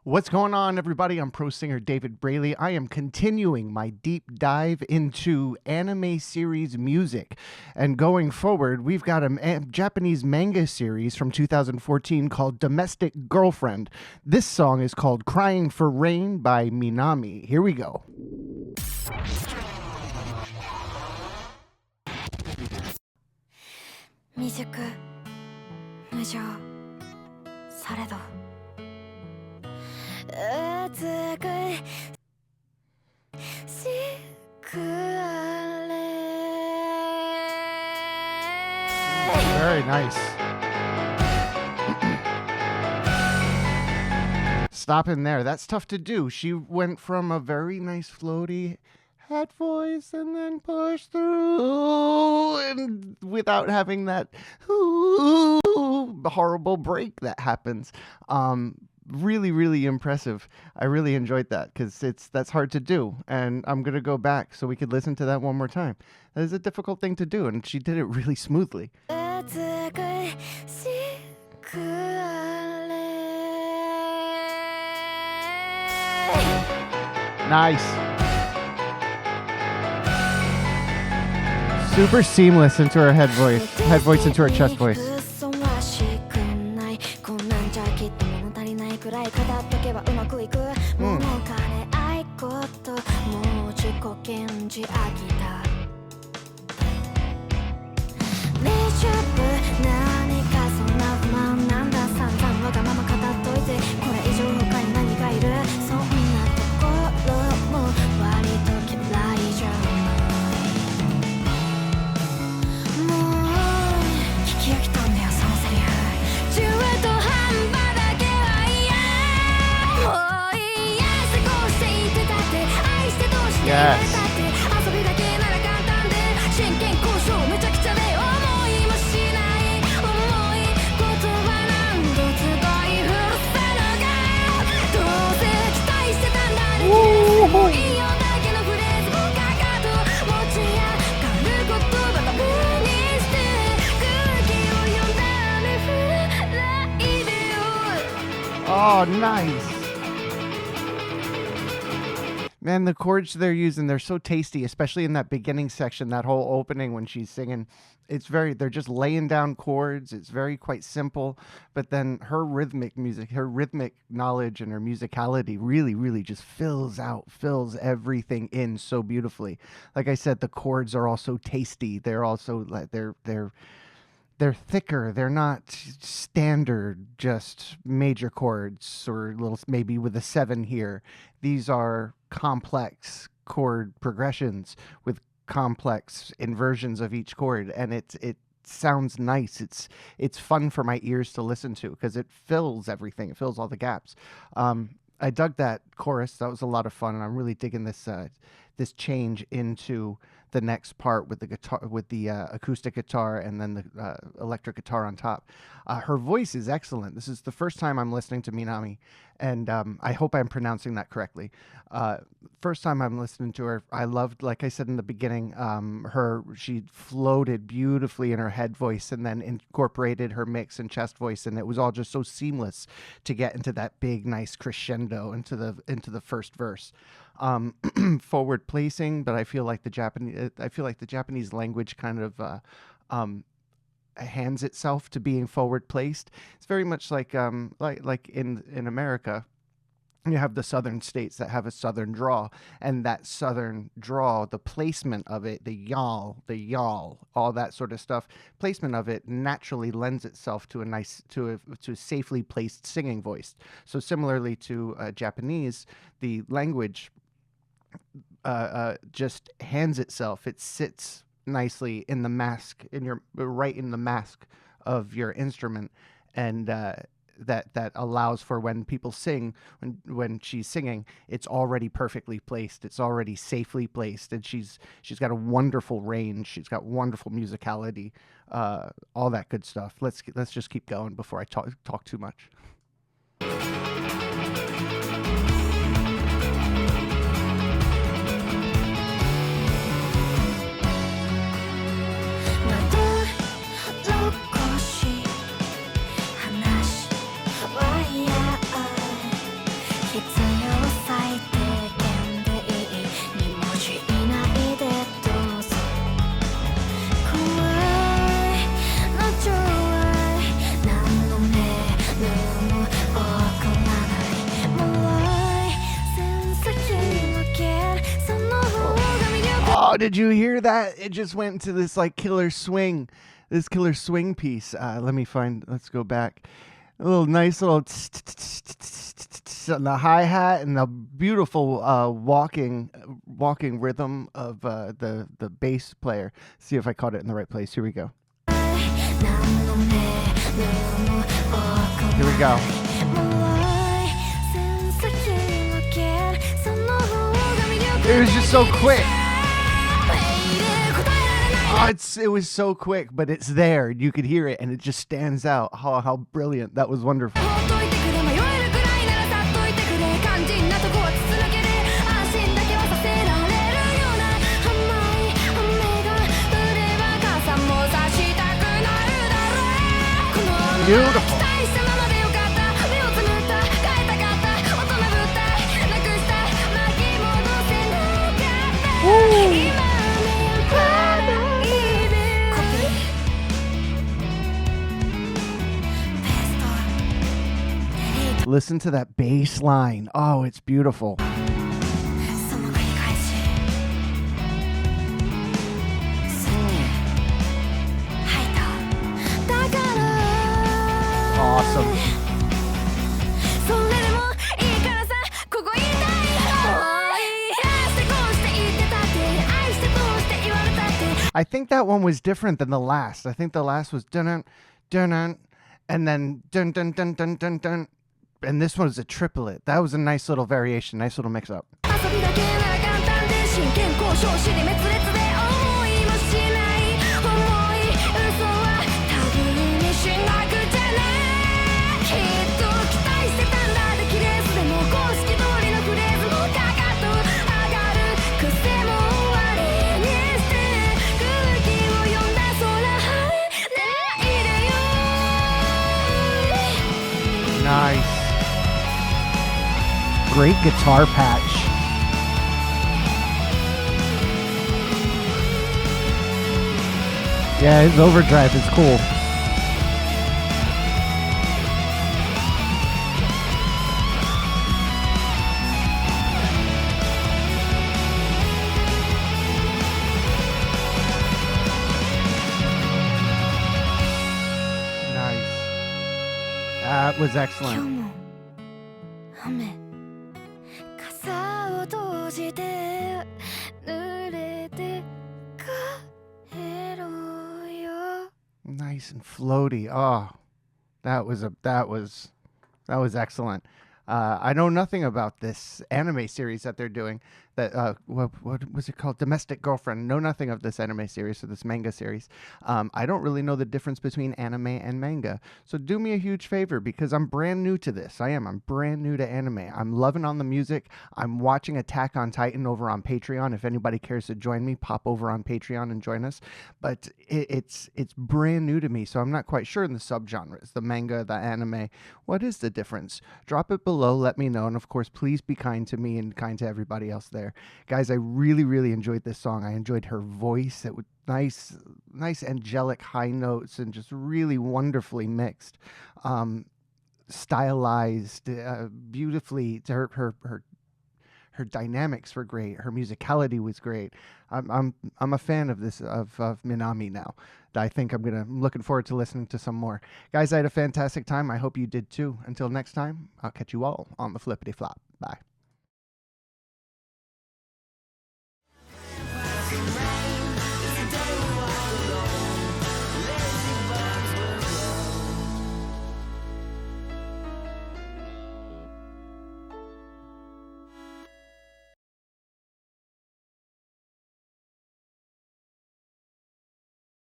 What's going on, everybody? I'm pro singer David Braley. I am continuing my deep dive into anime series music. And going forward, we've got a Japanese manga series from 2014 called Domestic Girlfriend. This song is called Crying for Rain by Minami. Here we go. 未熟無情されど美しくあれ Very nice. Stop in there. That's tough to do. She went from a very nice floaty head voice and then push through and without having that horrible break that happens. Really impressive. I really enjoyed that because that's hard to do, and I'm gonna go back so we could listen to that one more time. That is a difficult thing to do, and she did it really smoothly. Nice. Super seamless into her head voice into her chest voice. Yes. Oh, nice. Man, the chords they're using, they're so tasty, especially in that beginning section, that whole opening when she's singing. They're just laying down chords. It's quite simple. But then her rhythmic music, her rhythmic knowledge and her musicality really just fills everything in so beautifully. Like I said, the chords are also tasty. They're also like, they're thicker. They're not standard, just major chords or little, maybe with a 7 here. These are complex chord progressions with complex inversions of each chord, and it sounds nice. It's fun for my ears to listen to because it fills everything. It fills all the gaps. I dug that chorus. That was a lot of fun, and I'm really digging this change into the next part with the guitar, with the acoustic guitar, and then the electric guitar on top. Her voice is excellent. This is the first time I'm listening to Minami, and I hope I'm pronouncing that correctly. First time I'm listening to her, I loved, like I said in the beginning, she floated beautifully in her head voice and then incorporated her mix and chest voice, and it was all just so seamless to get into that big, nice crescendo into the first verse. Forward placing, but I feel like the Japanese language kind of hands itself to being forward placed. It's very much like in America, you have the southern states that have a southern draw, and that southern draw, the placement of it, the y'all, all that sort of stuff, placement of it naturally lends itself to a safely placed singing voice. So similarly to Japanese, the language just hands itself. It sits nicely in the mask, right in the mask of your instrument, and that allows for when people sing, when she's singing, it's already perfectly placed. It's already safely placed, and she's got a wonderful range. She's got wonderful musicality, all that good stuff. Let's just keep going before I talk too much. Oh, did you hear that? It just went into this like killer swing, this killer swing piece. Let's go back. A little nice little on the hi-hat and the beautiful walking rhythm of the bass player. See if I caught it in the right place. Here we go. Here we go. It was just so quick. Oh, it was so quick, but it's there. You could hear it, and it just stands out. How brilliant. That was wonderful. Beautiful. Woo. Listen to that bass line. Oh, it's beautiful. Awesome. I think that one was different than the last. I think the last was dun dun dun, and then dun dun dun dun dun dun, and this one was a triplet. That was a nice little variation, nice little mix up. Nice. Great guitar patch. Yeah, his overdrive is cool. That was excellent. Nice and floaty. Oh, that was excellent. I know nothing about this anime series that they're doing. That what was it called? Domestic Girlfriend. Know nothing of this anime series or this manga series. I don't really know the difference between anime and manga. So do me a huge favor because I'm brand new to this. I'm brand new to anime. I'm loving on the music. I'm watching Attack on Titan over on Patreon. If anybody cares to join me, pop over on Patreon and join us. But it's brand new to me, so I'm not quite sure in the subgenres, the manga, the anime. What is the difference? Drop it below. Let me know. And of course, please be kind to me and kind to everybody else there. Guys, I really, really enjoyed this song. I enjoyed her voice. It was nice angelic high notes and just really wonderfully mixed, stylized, beautifully. Her dynamics were great. Her musicality was great. I'm a fan of this of Minami now. I think I'm looking forward to listening to some more. Guys, I had a fantastic time. I hope you did too. Until next time, I'll catch you all on the flippity flop. Bye.